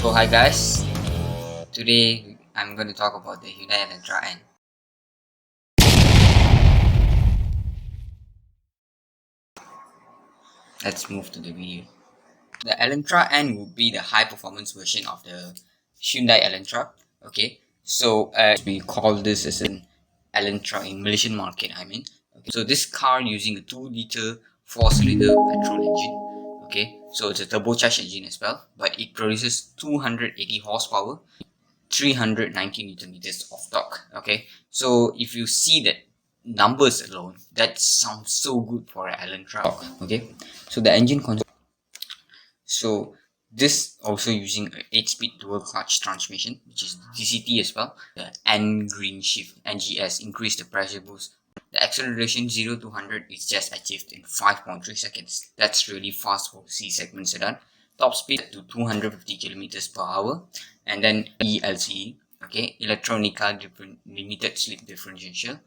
So hi guys, today I'm going to talk about the Hyundai Elantra N. Let's move to the video. The Elantra N would be the high performance version of the Hyundai Elantra. Okay, so we call this as an Elantra in Malaysian market. Okay. So this car using a 2-liter 4-cylinder petrol engine. Okay, so it's a turbocharged engine as well, but it produces 280 horsepower, 390 newton meters of torque. Okay, so if you see that numbers alone, that sounds so good for an Elantra. Okay, so the engine so this also using a 8-speed dual clutch transmission, which is DCT as well. The N green shift NGS increase the pressure boost. The acceleration 0 to 100 is just achieved in 5.3 seconds. That's really fast for C-segment sedan. Top speed to 250 kilometers per hour. And then ELCE, okay, Electronica Limited Slip Differential,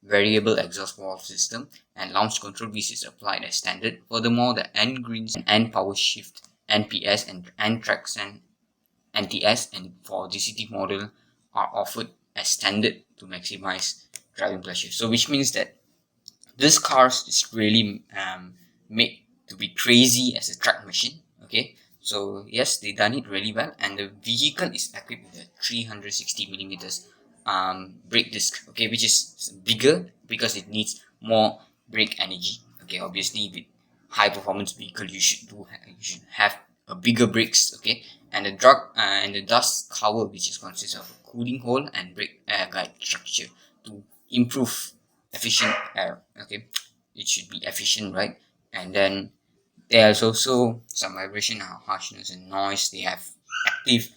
variable exhaust valve system, and launch control which is applied as standard. Furthermore, the N greens and N power shift, NPS and N traction NTS and for DCT model are offered as standard to maximize driving pleasure. So which means that this car is really made to be crazy as a track machine. Okay, so yes, they done it really well, and the vehicle is equipped with a 360 millimeters brake disc. Okay, which is bigger because it needs more brake energy. Okay, obviously with high performance vehicle you should have a bigger brakes. Okay, and the dust cover which is consists of a cooling hole and brake air guide structure to improve efficient air. Okay, it should be efficient, right? And then there's also some vibration, harshness and noise. They have active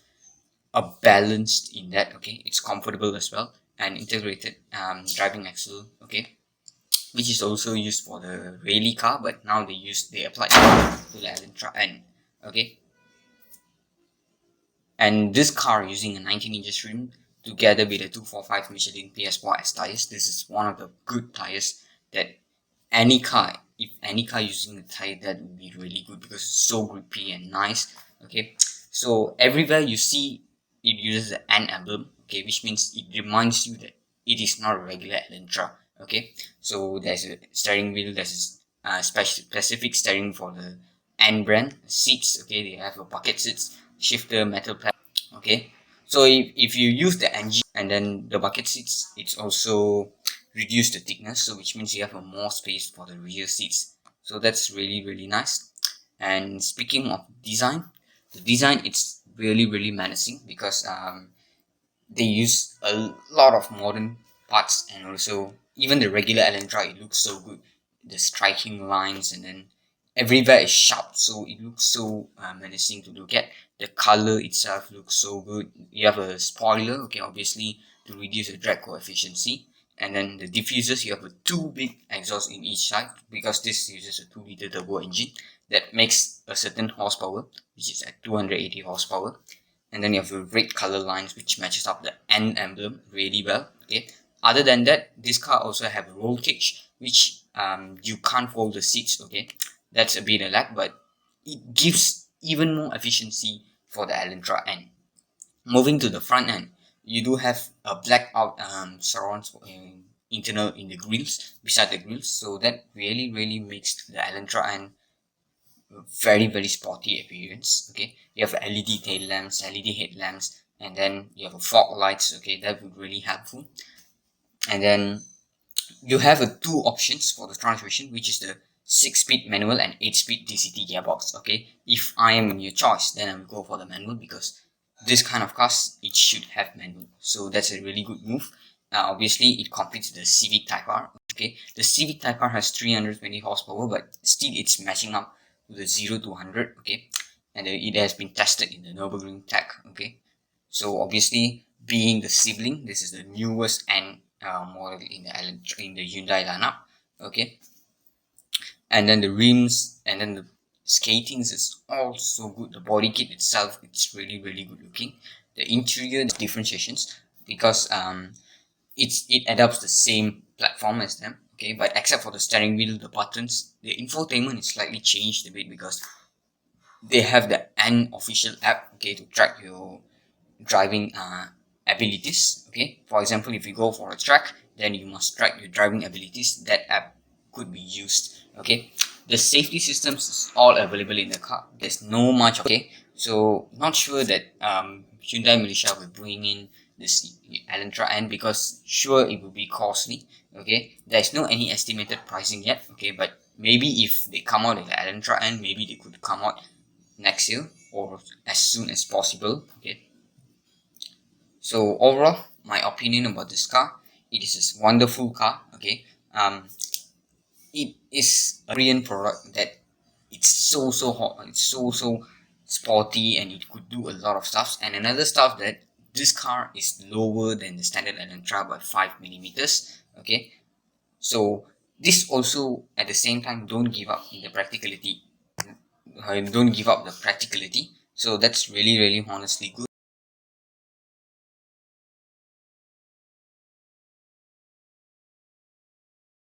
balanced in that. Okay, it's comfortable as well, and integrated driving axle. Okay, which is also used for the rally car, but now they apply it to the Elantra N. Okay, and this car using a 19 inches rim together with a 245 Michelin PS4S tires. This is one of the good tires that if any car using a tire, that would be really good because it's so grippy and nice. Okay, so everywhere you see it uses the N emblem. Okay, which means it reminds you that it is not a regular Elantra. Okay, so there's a steering wheel, there's a specific steering for the N brand. Seats, okay, they have a bucket seats, shifter, metal pad. Okay, so if you use the engine and then the bucket seats, it's also reduce the thickness, so which means you have a more space for the rear seats. So that's really nice. And speaking of design, the design it's really menacing because they use a lot of modern parts, and also even the regular Elantra, it looks so good. The striking lines, and then everywhere is sharp, so it looks so menacing to look at. The color itself looks so good. You have a spoiler, okay, obviously to reduce the drag coefficient, and then the diffusers, you have a 2 big exhaust in each side because this uses a 2-liter turbo engine that makes a certain horsepower, which is at 280 horsepower. And then you have the red color lines which matches up the N emblem really well. Okay, other than that, this car also have a roll cage which you can't fold the seats. Okay, that's a bit a lag, but it gives even more efficiency for the Elantra N. Moving to the front end, you do have a black out surrounds internal in the grills, beside the grills, so that really makes the Elantra N very sporty appearance. Okay, you have LED tail lamps, LED headlamps, and then you have a fog lights. Okay, that would really helpful. And then you have two options for the transmission, which is the 6-speed manual and 8-speed DCT gearbox. Okay, if I am in your choice, then I will go for the manual because this kind of cars it should have manual, so that's a really good move. Obviously it competes with the Civic Type R. Okay, the Civic Type R has 320 horsepower, but still it's matching up to the 0 to 100. Okay, and it has been tested in the Nurburgring tech. Okay, so obviously being the sibling, this is the newest N model in the Hyundai lineup. Okay, and then the rims and then the skatings is also good. The body kit itself, it's really good looking. The interior differentiations because it adopts the same platform as them. Okay, but except for the steering wheel, the buttons, the infotainment is slightly changed a bit because they have the N official app, okay, to track your driving abilities. Okay, for example, if you go for a track, then you must track your driving abilities. That app could be used. Okay, the safety systems is all available in the car. There's no much. Okay, so not sure that Hyundai Malaysia will bring in this Elantra N, because sure it will be costly. Okay, there's no any estimated pricing yet. Okay, but maybe if they come out with the Elantra N, maybe they could come out next year or as soon as possible. Okay, so overall, my opinion about this car, it is a wonderful car. Okay, it is a Korean product that it's so hot, it's so sporty, and it could do a lot of stuff. And another stuff, that this car is lower than the standard Elantra by 5 millimeters. Okay, so this also at the same time don't give up in the practicality. Don't give up the practicality. So that's really honestly good.